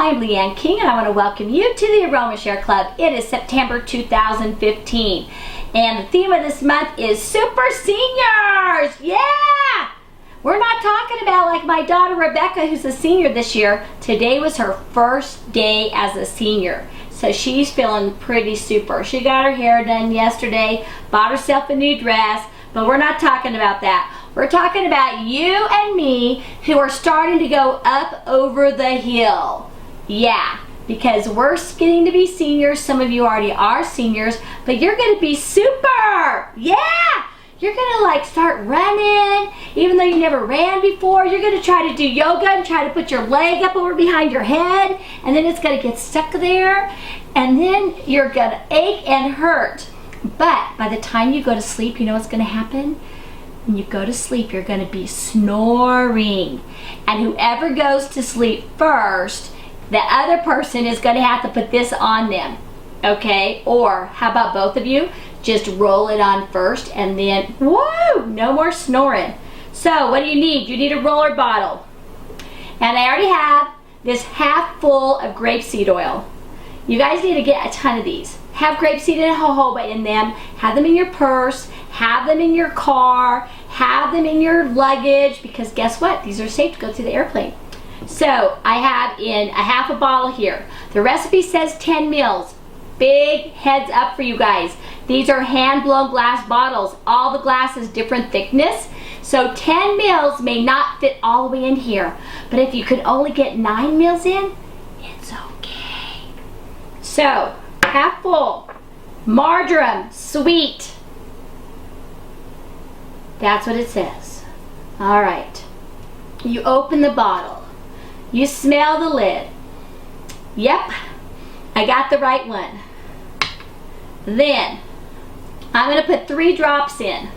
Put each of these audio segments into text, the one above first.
I am Leanne King, and I want to welcome you to the Aroma Share Club. It is September 2015, and the theme of this month is Super Seniors! Yeah! We're not talking about like my daughter Rebecca, who's a senior this year. Today was her first day as a senior, so she's feeling pretty super. She got her hair done yesterday, bought herself a new dress, but we're not talking about that. We're talking about you and me who are starting to go up over the hill. Yeah, because we're getting to be seniors. Some of you already are seniors, but you're going to be super. Yeah, you're going to like start running, even though you never ran before. You're going to try to do yoga and try to put your leg up over behind your head, and then it's going to get stuck there, and then you're going to ache and hurt. But by the time you go to sleep, you know what's going to happen? When you go to sleep, you're going to be snoring. And whoever goes to sleep first, the other person is going to have to put this on them. Okay? Or how about both of you? Just roll it on first and then, whoa, no more snoring. So what do you need? You need a roller bottle. And I already have this half full of grapeseed oil. You guys need to get a ton of these. Have grapeseed and jojoba in them. Have them in your purse. Have them in your car. Have them in your luggage, because guess what? These are safe to go through the airplane. So I have in a half a bottle here. The recipe says 10 mils. Big heads up for you guys. These are hand-blown glass bottles. All the glass is different thickness. So 10 mils may not fit all the way in here. But if you could only get 9 mils in, it's okay. So, half full. Marjoram, sweet. That's what it says. All right. You open the bottle. You smell the lid. Yep, I got the right one. Then, I'm going to put 3 drops in.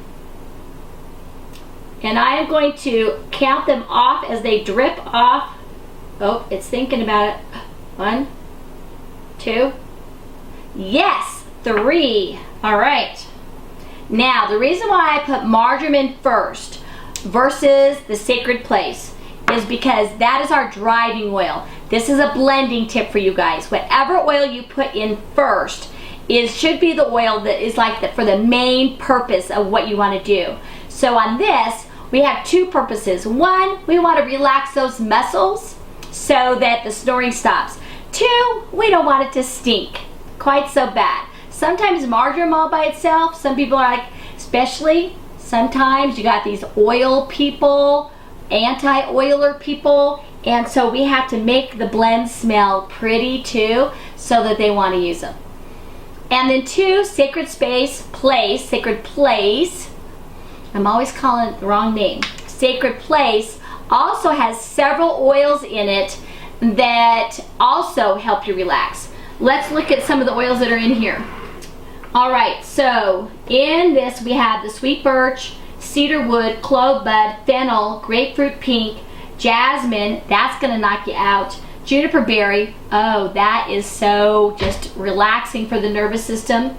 And I am going to count them off as they drip off. Oh, it's thinking about it. 1, 2. Yes, 3. All right. Now, the reason why I put marjoram in first versus the Sacred Place is because that is our driving oil. This is a blending tip for you guys. Whatever oil you put in first should be the oil that is like for the main purpose of what you want to do. So on this, we have 2 purposes. 1, we want to relax those muscles so that the snoring stops. 2, we don't want it to stink quite so bad. Sometimes marjoram all by itself, some people are like, especially sometimes you got these oil people, anti-oiler people, and so we have to make the blend smell pretty too so that they want to use them. And then 2, Sacred Place, I'm always calling it the wrong name. Sacred Place also has several oils in it that also help you relax. Let's look at some of the oils that are in here. All right, so in this we have the sweet birch, cedar wood, clove bud, fennel, grapefruit pink, jasmine, that's gonna knock you out, juniper berry, oh, that is so just relaxing for the nervous system,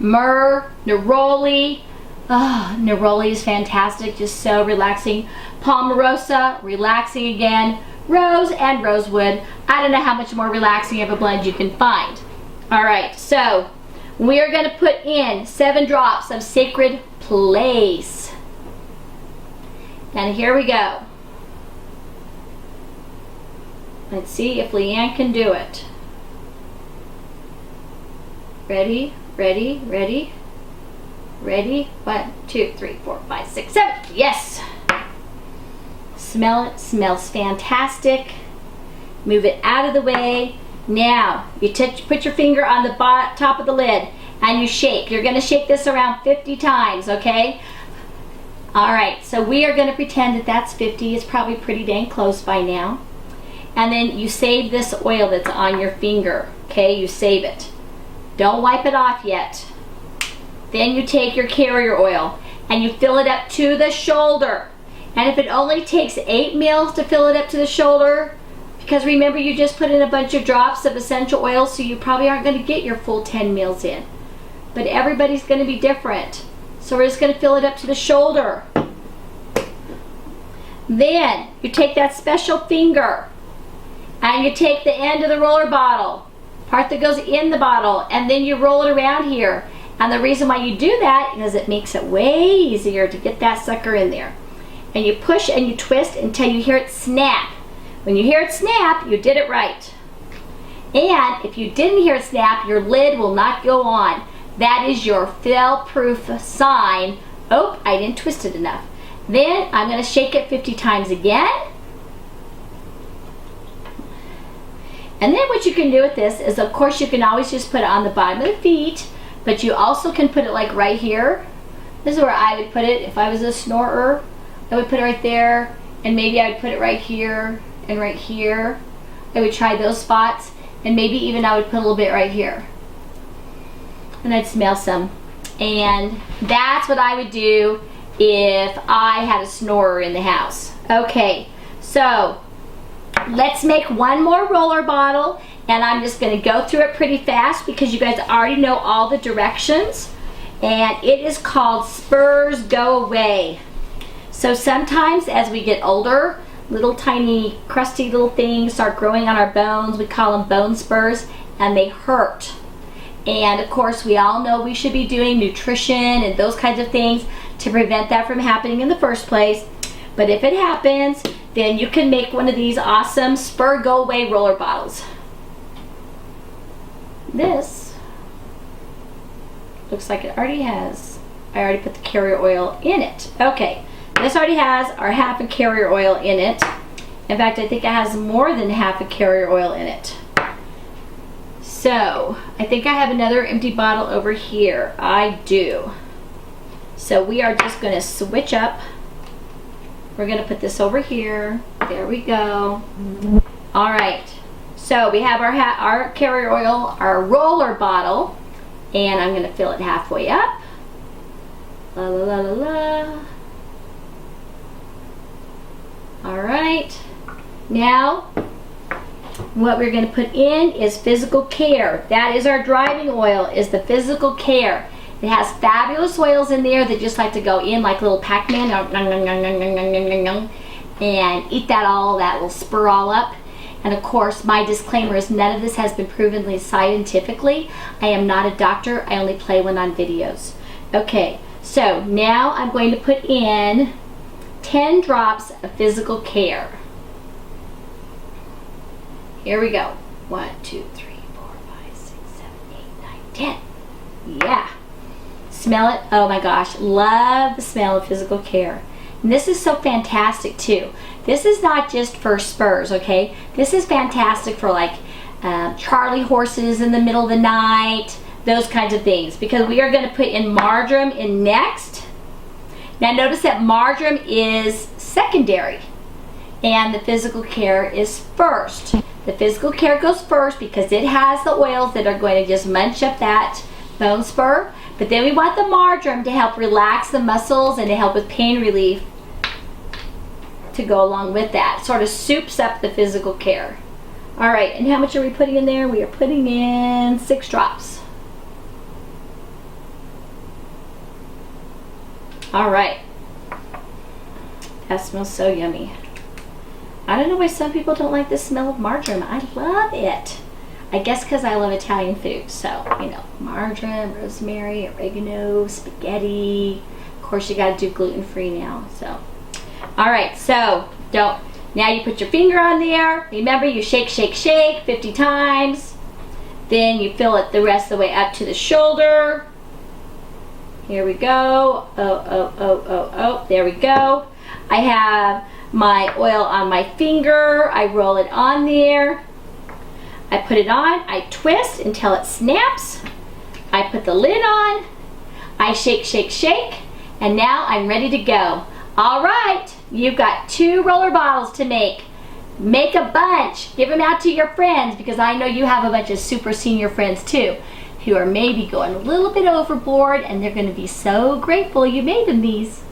myrrh, neroli, oh, neroli is fantastic, just so relaxing, palmarosa, relaxing again, rose and rosewood. I don't know how much more relaxing of a blend you can find. All right, so we are going to put in 7 drops of Sacred Place. And here we go. Let's see if Leanne can do it. Ready, ready, ready, ready. 1, 2, 3, 4, 5, 6, 7. Yes! Smell it. Smells fantastic. Move it out of the way. Now, you put your finger on the top of the lid and you shake. You're going to shake this around 50 times, okay? All right, so we are going to pretend that that's 50. It's probably pretty dang close by now. And then you save this oil that's on your finger, okay? You save it. Don't wipe it off yet. Then you take your carrier oil and you fill it up to the shoulder. And if it only takes 8 mils to fill it up to the shoulder, because remember you just put in a bunch of drops of essential oil, so you probably aren't going to get your full 10 mils in. But everybody's going to be different. So we're just going to fill it up to the shoulder. Then you take that special finger And you take the end of the roller bottle, part that goes in the bottle, and then you roll it around here. And the reason why you do that is it makes it way easier to get that sucker in there. And you push and you twist until you hear it snap. When you hear it snap, you did it right. And if you didn't hear it snap, your lid will not go on. That is your fail-proof sign. Oh, I didn't twist it enough. Then I'm going to shake it 50 times again. And then what you can do with this is, of course, you can always just put it on the bottom of the feet, but you also can put it like right here. This is where I would put it if I was a snorer. I would put it right there, and maybe I would put it right here and right here. I would try those spots, and maybe even I would put a little bit right here. And I'd smell some. And that's what I would do if I had a snorer in the house. Okay, so let's make one more roller bottle, and I'm just going to go through it pretty fast because you guys already know all the directions. And it is called Spurs Go Away. So sometimes as we get older, little tiny crusty little things start growing on our bones. We call them bone spurs, and they hurt. And of course we all know we should be doing nutrition and those kinds of things to prevent that from happening in the first place. But if it happens, then you can make one of these awesome Spur Go Away roller bottles. This looks like it already has, I already put the carrier oil in it. Okay, this already has our half a carrier oil in it. In fact, I think it has more than half a carrier oil in it. So, I think I have another empty bottle over here. I do. So we are just going to switch up. We're going to put this over here. There we go. All right. So we have our carrier oil, our roller bottle, and I'm going to fill it halfway up. La la la la la. All right. Now, what we're going to put in is physical care. That is our driving oil, is the physical care. It has fabulous oils in there that just like to go in like little Pac-Man and eat that all. That will spur all up. And of course, my disclaimer is none of this has been proven scientifically. I am not a doctor. I only play one on videos. Okay, so now I'm going to put in 10 drops of physical care. Here we go. 1, 2, 3, 4, 5, 6, 7, 8, 9, 10. Yeah. Smell it. Oh my gosh. Love the smell of physical care. And this is so fantastic too. This is not just for Spurs, okay? This is fantastic for like Charlie horses in the middle of the night, those kinds of things. Because we are going to put in marjoram in next. Now notice that marjoram is secondary and the physical care is first. The physical care goes first because it has the oils that are going to just munch up that bone spur. But then we want the marjoram to help relax the muscles and to help with pain relief to go along with that. Sort of soups up the physical care. All right, and how much are we putting in there? We are putting in 6 drops. All right. That smells so yummy. I don't know why some people don't like the smell of marjoram. I love it. I guess because I love Italian food. So, you know, marjoram, rosemary, oregano, spaghetti. Of course, you got to do gluten-free now. So, all right. So, now you put your finger on there. Remember, you shake, shake, shake 50 times. Then you fill it the rest of the way up to the shoulder. Here we go. Oh. There we go. I have my oil on my finger. I roll it on there. I put it on. I twist until it snaps. I put the lid on. I shake, shake, shake. And now I'm ready to go. All right. You've got 2 roller bottles to make. Make a bunch. Give them out to your friends because I know you have a bunch of super senior friends too who are maybe going a little bit overboard and they're going to be so grateful you made them these.